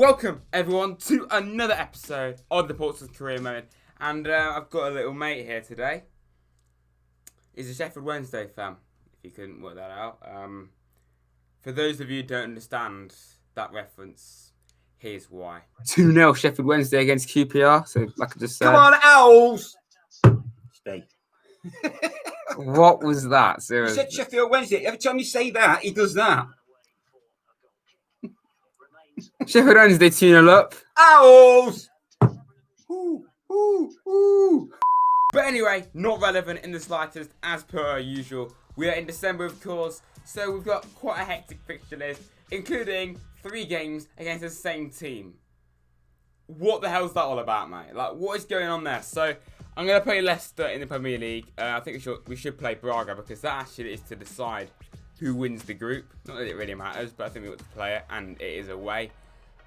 Welcome everyone to another episode of the Portsmouth Career Mode, and I've got a little mate here today. He's a Sheffield Wednesday fan, if you couldn't work that out. For those of you who don't understand that reference, here's why. 2-0 Sheffield Wednesday against QPR, so I could just say... Come on, Owls! Stay. What was that? You Seriously. said Sheffield Wednesday. Every time you say that, he does that. Sheffield Wednesday 2-0 up. Owls! Ooh, ooh, ooh. But anyway, not relevant in the slightest, as per usual. We are in December, of course, so we've got quite a hectic fixture list, including 3 games against the same team. What the hell's that all about, mate? Like, what is going on there? So, I'm going to play Leicester in the Premier League. I think we should play Braga, because that actually is to decide who wins the group. Not that it really matters, but I think we ought to play it, and it is away.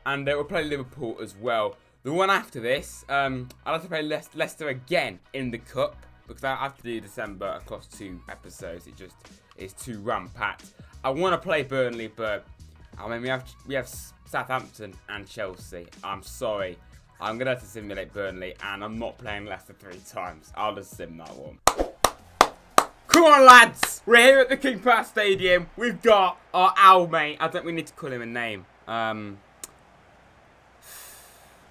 And we'll play Liverpool as well. The one after this, I'll have to play Leicester again in the Cup, because I have to do December across 2 episodes. It just is too ram-packed. I want to play Burnley, but I mean we have Southampton and Chelsea. I'm sorry. I'm going to have to simulate Burnley, and I'm not playing Leicester 3 times. I'll just sim that one. Come on, lads! We're here at the King Power Stadium. We've got our owl, mate. I think we need to call him a name.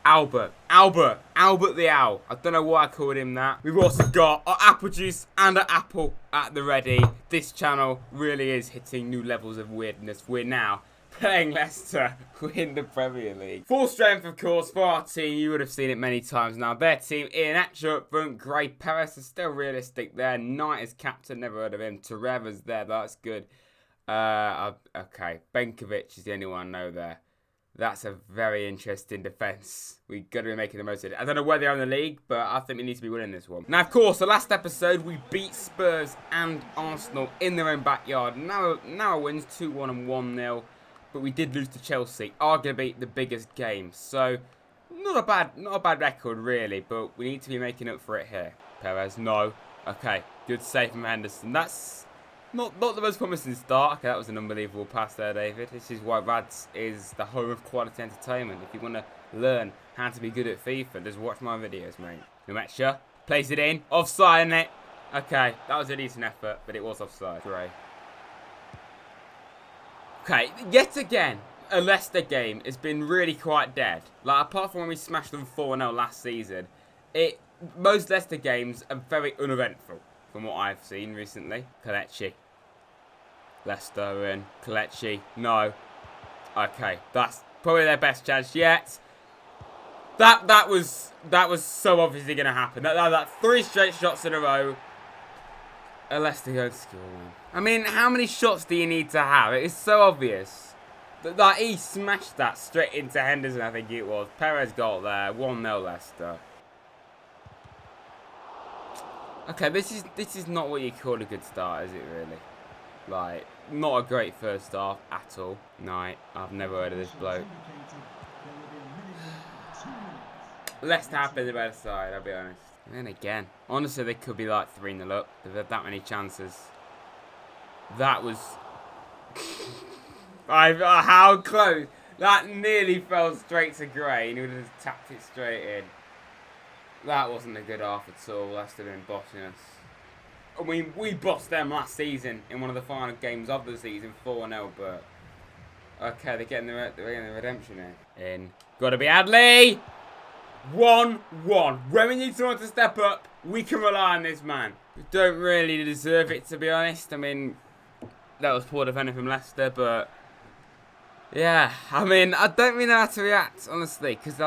Albert the Owl. I don't know why I called him that. We've also got our apple juice and our apple at the ready. This channel really is hitting new levels of weirdness. We're now playing Leicester in the Premier League. Full strength, of course, for our team. You would have seen it many times now. Their team in actual up front. Gray Perez is still realistic there. Knight is captain. Never heard of him. Torreira's there. That's good. Okay. Benkovic is the only one I know there. That's a very interesting defence. We've got to be making the most of it. I don't know where they are in the league, but I think we need to be winning this one. Now, of course, the last episode, we beat Spurs and Arsenal in their own backyard. Now our wins 2-1 and 1-0. But we did lose to Chelsea, arguably the biggest game. So, not a bad record, really. But we need to be making up for it here. Perez, no. Okay, good save from Henderson. That's... Not the most promising start. Okay, that was an unbelievable pass there, David. This is why Rads is the home of quality entertainment. If you want to learn how to be good at FIFA, just watch my videos, mate. Numecha plays it in. Offside, innit? Okay, that was a decent effort, but it was offside. Great. Okay, yet again, a Leicester game has been really quite dead. Like, apart from when we smashed them 4-0 last season, most Leicester games are very uneventful. From what I've seen recently. Kelechi. Leicester in. Kelechi. No. Okay. That's probably their best chance yet. That was so obviously going to happen. That 3 straight shots in a row. A Leicester going to score one. I mean, how many shots do you need to have? It is so obvious. That he smashed that straight into Henderson, I think it was. Perez got there. 1-0 Leicester. Okay, this is not what you call a good start, is it really? Like, not a great first half at all. No, I've never heard of this bloke. Leicester have been the better side, I'll be honest. And then again, honestly, they could be like 3-0 up. They've had that many chances. That was... how close? That nearly fell straight to Gray, and he would have just tapped it straight in. That wasn't a good half at all. Leicester been bossing us. I mean, we bossed them last season in one of the final games of the season, 4-0, but... Okay, they're getting the redemption here. In. Gotta be Adley! 1-1. When we need someone to step up, we can rely on this man. We don't really deserve it, to be honest. I mean, that was poor defending from Leicester, but... Yeah, I mean, I don't really know how to react, honestly, because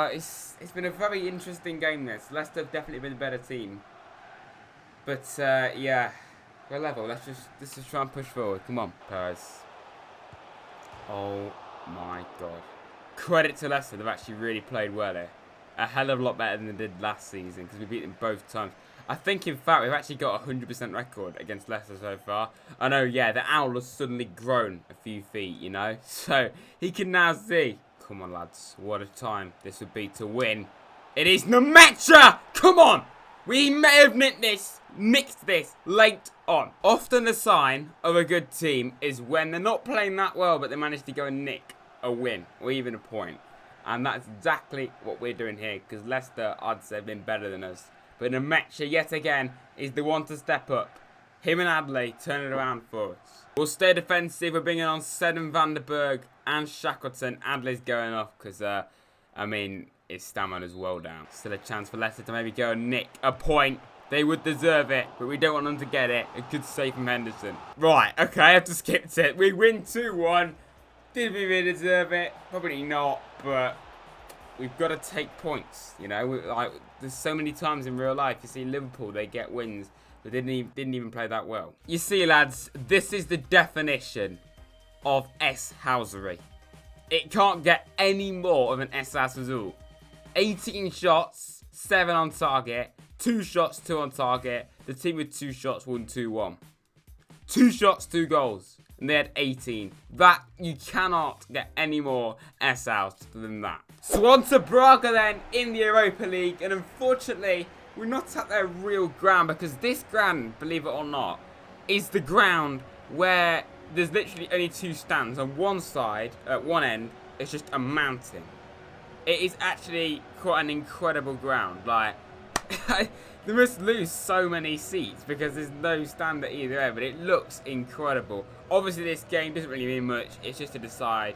it's been a very interesting game, this. Leicester have definitely been a better team. But, yeah, we're level. Let's just try and push forward. Come on, Perez. Oh, my God. Credit to Leicester, they've actually really played well here. A hell of a lot better than they did last season, because we beat them both times. I think, in fact, we've actually got a 100% record against Leicester so far. I know, yeah, the owl has suddenly grown a few feet, you know. So, he can now see. Come on, lads. What a time this would be to win. It is Numecha! Come on! We may have mixed this late on. Often a sign of a good team is when they're not playing that well, but they manage to go and nick a win or even a point. And that's exactly what we're doing here, because Leicester, I'd say, have been better than us. But Nmecha, yet again, is the one to step up. Him and Adley turn it around for us. We'll stay defensive. We're bringing on Seddon, Van der Berg and Shackleton. Adley's going off because, I mean, his stamina's well down. Still a chance for Leicester to maybe go and nick a point. They would deserve it, but we don't want them to get it. A good save from Henderson. Right, okay, I have to skip it. We win 2-1. Did we really deserve it? Probably not, but we've got to take points. You know, like there's so many times in real life you see Liverpool, they get wins, but didn't even play that well. You see, lads, this is the definition of S-housery. It can't get any more of an S-house result. 18 shots, 7 on target. 2 shots, 2 on target. The team with 2 shots won 2-1. 2 shots, 2 goals. And they had 18. That, you cannot get any more S out than that. So on to Braga then in the Europa League. And unfortunately, we're not at their real ground. Because this ground, believe it or not, is the ground where there's literally only 2 stands. On one side, at one end, it's just a mountain. It is actually quite an incredible ground. Like, they must lose so many seats because there's no stand at either end, but it looks incredible. Obviously, this game doesn't really mean much. It's just to decide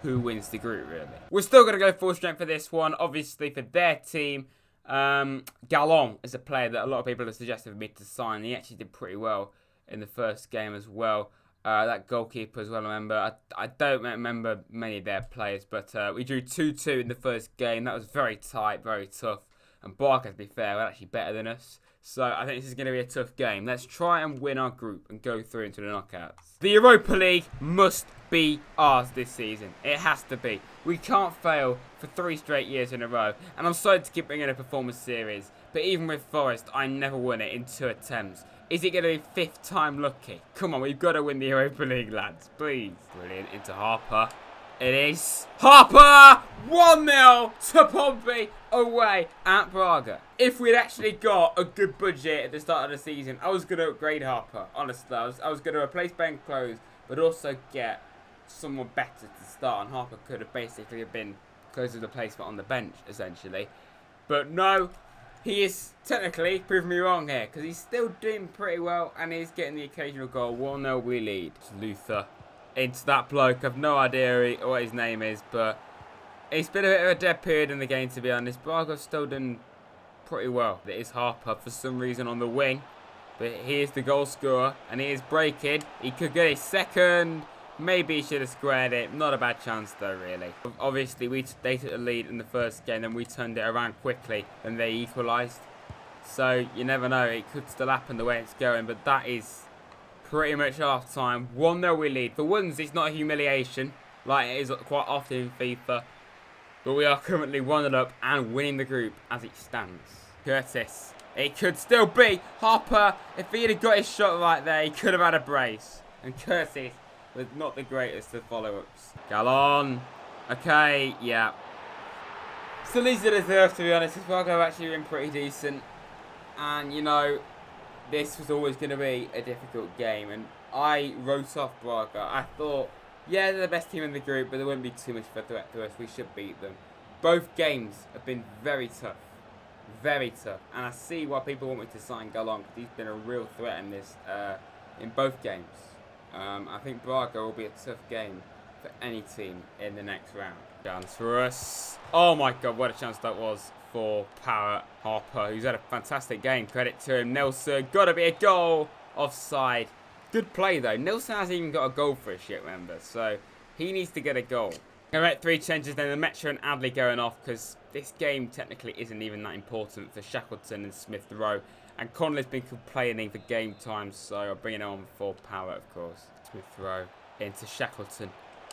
who wins the group, really. We're still going to go full strength for this one. Obviously, for their team, Gallon is a player that a lot of people have suggested for me to sign. He actually did pretty well in the first game as well. That goalkeeper as well, I remember. I don't remember many of their players, but we drew 2-2 in the first game. That was very tight, very tough. And Barca, to be fair, were actually better than us. So I think this is going to be a tough game. Let's try and win our group and go through into the knockouts. The Europa League must be ours this season. It has to be. We can't fail for 3 straight years in a row. And I'm sorry to keep bringing a performance series. But even with Forest, I never won it in 2 attempts. Is it going to be 5th time lucky? Come on, we've got to win the Europa League, lads. Please. Brilliant. Into Harper. It is Harper! 1-0 to Pompey away at Braga. If we'd actually got a good budget at the start of the season, I was going to upgrade Harper. Honestly, I was going to replace Ben Close, but also get someone better to start. And Harper could have basically been Close's replacement on the bench, essentially. But no, he is technically proving me wrong here, because he's still doing pretty well, and he's getting the occasional goal. 1-0 we lead. It's Luther. Into that bloke. I've no idea what his name is, but it's been a bit of a dead period in the game, to be honest. Braga's still done pretty well. It is Harper for some reason on the wing, but he is the goal scorer, and he is breaking. He could get a second. Maybe he should have squared it. Not a bad chance, though, really. Obviously, they took the lead in the first game, then we turned it around quickly, and they equalised. So, you never know. It could still happen the way it's going, but that is pretty much half time. 1-0 we lead. For once, it's not a humiliation like it is quite often in FIFA. But we are currently 1-0 up and winning the group as it stands. Curtis. It could still be Harper. If he had got his shot right there, he could have had a brace. And Curtis was not the greatest of follow-ups. Gallon. Okay, yeah. Still easy to deserve, to be honest. This Braga have actually been pretty decent. And, you know, this was always going to be a difficult game, and I wrote off Braga. I thought, yeah, they're the best team in the group, but there wouldn't be too much of a threat to us. We should beat them. Both games have been very tough. Very tough. And I see why people want me to sign Gallon, because he's been a real threat in this, in both games. I think Braga will be a tough game for any team in the next round. Chance for us. Oh my God, what a chance that was for Parrott. Harper, who's had a fantastic game. Credit to him. Nelson, got to be a goal. Offside. Good play, though. Nelson hasn't even got a goal for us yet, remember. So, he needs to get a goal. All right, 3 changes then. The Nmecha and Adley going off, because this game technically isn't even that important for Shackleton and Smith Rowe. And Connolly's been complaining for game time, so I'll bring it on for Parrott, of course. Smith Rowe into Shackleton,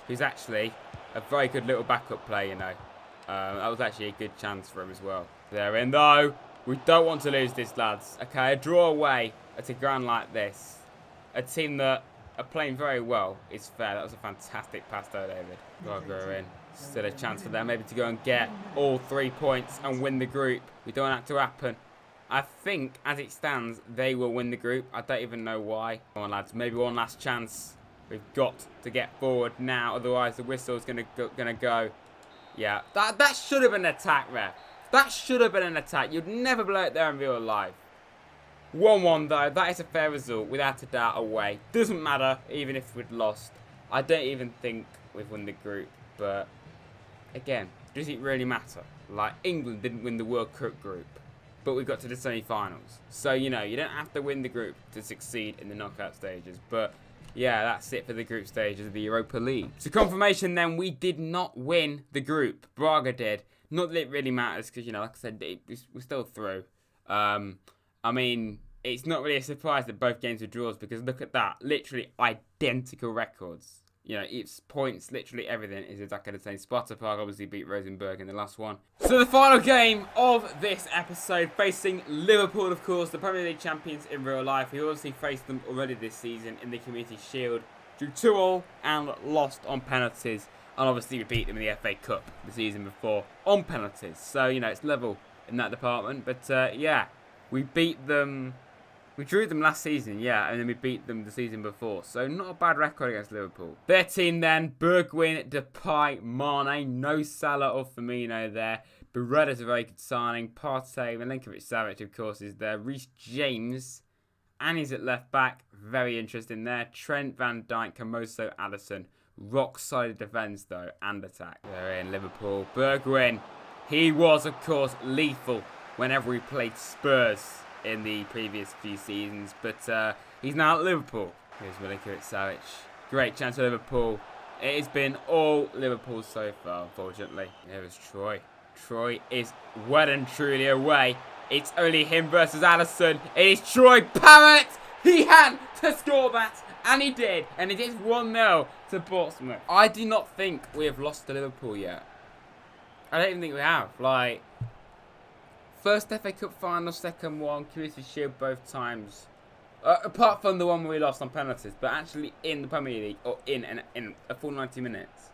who's actually a very good little backup player, you know. That was actually a good chance for him as well. They're in, though. We don't want to lose this, lads. Okay, a draw away at a ground like this. A team that are playing very well is fair. That was a fantastic pass, though, David. Braga in. Still a chance for them maybe to go and get all 3 points and win the group. We don't want that to happen. I think, as it stands, they will win the group. I don't even know why. Come on, lads. Maybe one last chance. We've got to get forward now. Otherwise, the whistle's going to go. Yeah, that should have been an attack, ref. That should have been an attack. You'd never blow it there in real life. 1-1 though, that is a fair result, without a doubt, away. Doesn't matter, even if we'd lost. I don't even think we've won the group, but again, does it really matter? Like, England didn't win the World Cup group, but we got to the semi-finals. So, you know, you don't have to win the group to succeed in the knockout stages, but yeah, that's it for the group stages of the Europa League. So confirmation then, we did not win the group. Braga did. Not that it really matters, because, you know, like I said, we're still through. I mean, it's not really a surprise that both games were draws, because look at that. Literally identical records. You know, it's points, literally everything is exactly the same. Sparta Prague obviously beat Rosenborg in the last one. So the final game of this episode, facing Liverpool, of course, the Premier League champions in real life. We obviously faced them already this season in the Community Shield. Drew 2-2 and lost on penalties. And obviously we beat them in the FA Cup the season before on penalties. So, you know, it's level in that department. But, yeah, we beat them. We drew them last season, yeah, and then we beat them the season before. So not a bad record against Liverpool. Their team then, Bergwijn, Depay, Mane, no Salah or Firmino there. Beretta's a very good signing. Partey, Milinkovic-Savic, of course, is there. Reece James, and he's at left back. Very interesting there. Trent, Van Dijk, Camoso, Addison. Rock solid defence, though, and attack. They're in Liverpool. Bergwijn, he was, of course, lethal whenever he played Spurs in the previous few seasons, but he's now at Liverpool. Here's Milinkovic-Savic. Great chance for Liverpool. It has been all Liverpool so far, unfortunately. Here is Troy. Troy is well and truly away. It's only him versus Alisson. It is Troy Parrott. He had to score that, and he did. And it is 1-0 to Portsmouth. I do not think we have lost to Liverpool yet. I don't even think we have. Like, first FA Cup final, second one, Community Shield both times. Apart from the one where we lost on penalties, but actually in the Premier League, or in a full 90 minutes.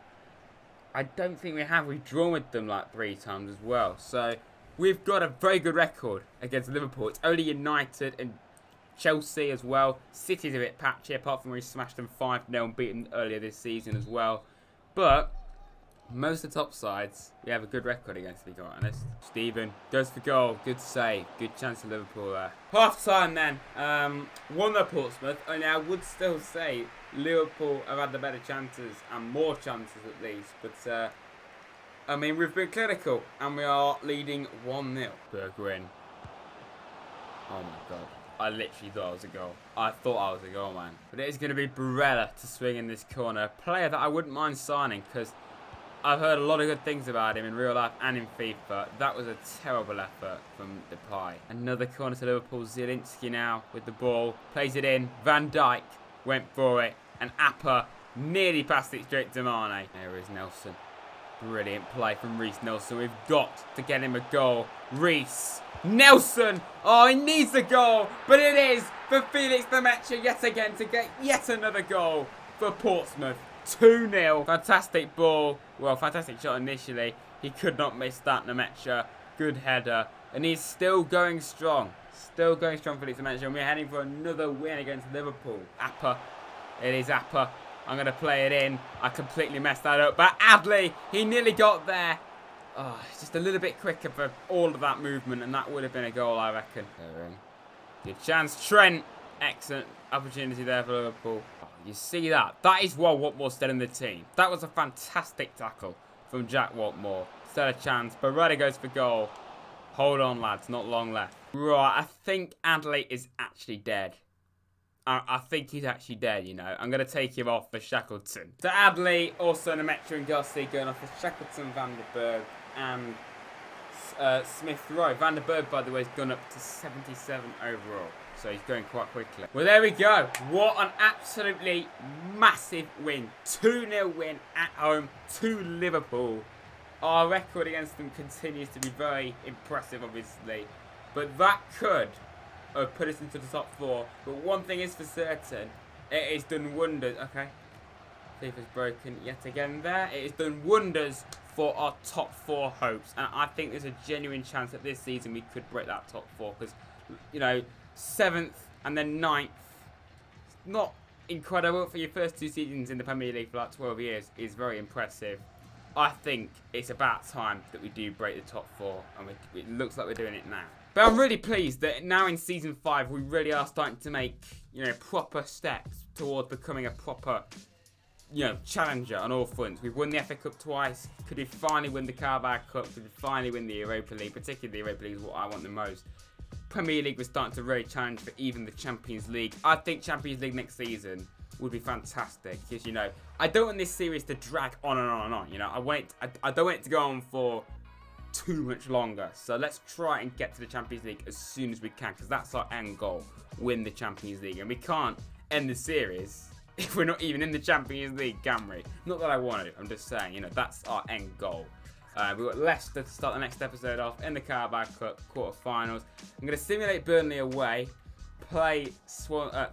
I don't think we have. We've drawn with them like 3 times as well. So we've got a very good record against Liverpool. It's only United and Chelsea as well. City's a bit patchy, apart from we smashed them 5-0 and beat them earlier this season as well. But most of the top sides, we have a good record against, to be quite honest. Stephen goes for goal. Good save. Good chance for Liverpool there. Half time then. 1-0 Portsmouth. Only I would still say Liverpool have had the better chances and more chances at least. But, I mean, we've been clinical and we are leading 1-0. Bergwijn. Oh my God. I literally thought it was a goal. I thought I was a goal, man. But it is going to be Barella to swing in this corner. A player that I wouldn't mind signing, because I've heard a lot of good things about him in real life and in FIFA. That was a terrible effort from Depay. Another corner to Liverpool. Zielinski now with the ball. Plays it in. Van Dijk went for it. And Appa nearly passed it straight to Mane. There is Nelson. Brilliant play from Reece Nelson. We've got to get him a goal. Reece Nelson. Oh, he needs a goal. But it is for Felix Lemaitre yet again to get yet another goal for Portsmouth. 2-0. Fantastic ball. Well, fantastic shot initially. He could not miss that, Lemaitre. Good header. And he's still going strong. Still going strong, Felix Lemaitre. And we're heading for another win against Liverpool. Appa. It is Appa. I'm going to play it in. I completely messed that up. But Adley, he nearly got there. Oh, just a little bit quicker for all of that movement. And that would have been a goal, I reckon. Good chance. Trent. Excellent opportunity there for Liverpool. Oh, you see that? That is what Watmore's still in the team. That was a fantastic tackle from Jack Watmore. Still a chance. Beretta goes for goal. Hold on, lads. Not long left. Right, I think Adley is actually dead. I think he's actually dead, you know. I'm going to take him off for Shackleton. So Adley, also Lemaitre and Garcia going off for Shackleton, Van der Berg, and Smith Rowe. Van der Berg, by the way, has gone up to 77 overall. So he's going quite quickly. Well, there we go. What an absolutely massive win. 2-0 win at home to Liverpool. Our record against them continues to be very impressive, obviously. But that could have put us into the top 4. But one thing is for certain. It has done wonders. Okay. FIFA's broken yet again there. It has done wonders for our top 4 hopes. And I think there's a genuine chance that this season we could break that top 4. Because, you know, 7th and then 9th, not incredible for your first 2 seasons in the Premier League for like 12 years, is very impressive. I think it's about time that we do break the top 4, and it looks like we're doing it now. But I'm really pleased that now in Season 5, we really are starting to make, proper steps towards becoming a proper, challenger on all fronts. We've won the FA Cup twice. Could we finally win the Carabao Cup? Could we finally win the Europa League? Particularly the Europa League is what I want the most. Premier League was starting to really challenge for even the Champions League. I think Champions League next season would be fantastic because, I don't want this series to drag on and on and on. I don't want it to go on for too much longer. So let's try and get to the Champions League as soon as we can, because that's our end goal, win the Champions League. And we can't end the series if we're not even in the Champions League, can we? Not that I want it, I'm just saying, that's our end goal. We've got Leicester to start the next episode off in the Carabao Cup quarter-finals. I'm going to simulate Burnley away, play Swansea,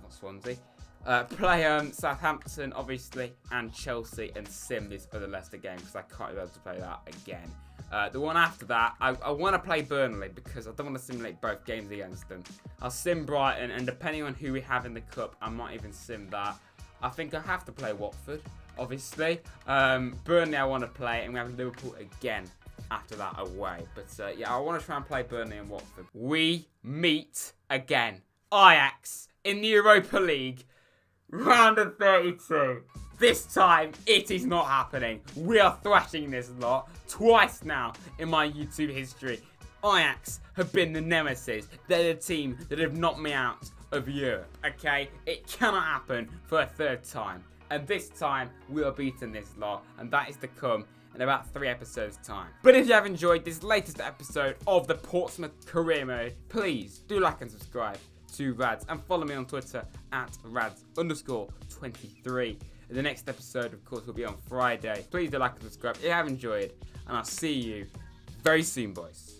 play Southampton, obviously, and Chelsea, and sim this other Leicester game because I can't be able to play that again. The one after that, I want to play Burnley because I don't want to simulate both games against them. I'll sim Brighton, and depending on who we have in the Cup, I might even sim that. I think I have to play Watford, obviously. Burnley I want to play, and we have Liverpool again after that away. But yeah, I want to try and play Burnley and Watford. We meet again. Ajax in the Europa League, round of 32. This time, it is not happening. We are thrashing this lot twice now in my YouTube history. Ajax have been the nemesis. They're the team that have knocked me out of Europe, okay? It cannot happen for a third time. And this time, we are beating this lot, and that is to come in about 3 episodes' time. But if you have enjoyed this latest episode of the Portsmouth Career Mode, please do like and subscribe to Rads, and follow me on Twitter at Rads_23. The next episode, of course, will be on Friday. Please do like and subscribe if you have enjoyed, and I'll see you very soon, boys.